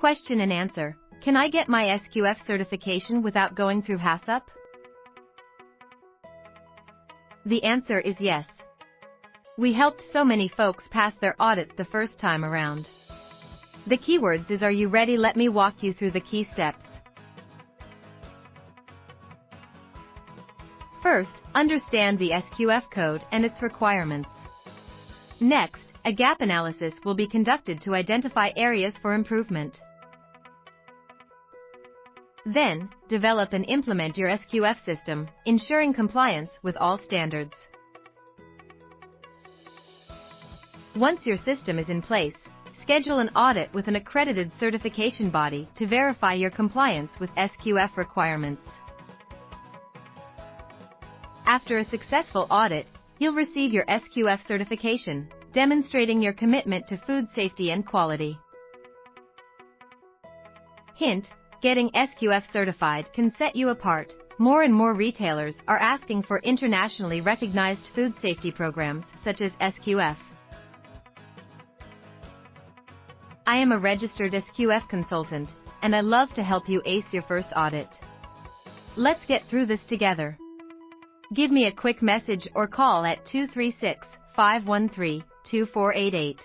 Question and answer. Can I get my SQF certification without going through HACCP? The answer is yes. We helped so many folks pass their audit the first time around. The keywords is are you ready? Let me walk you through the key steps. First, understand the SQF code and its requirements. Next, a gap analysis will be conducted to identify areas for improvement. Then, develop and implement your SQF system, ensuring compliance with all standards. Once your system is in place, schedule an audit with an accredited certification body to verify your compliance with SQF requirements. After a successful audit, you'll receive your SQF certification, demonstrating your commitment to food safety and quality. Hint: getting SQF certified can set you apart. More and more retailers are asking for internationally recognized food safety programs such as SQF. I am a registered SQF consultant, and I love to help you ace your first audit. Let's get through this together. Give me a quick message or call at 236-513-2488.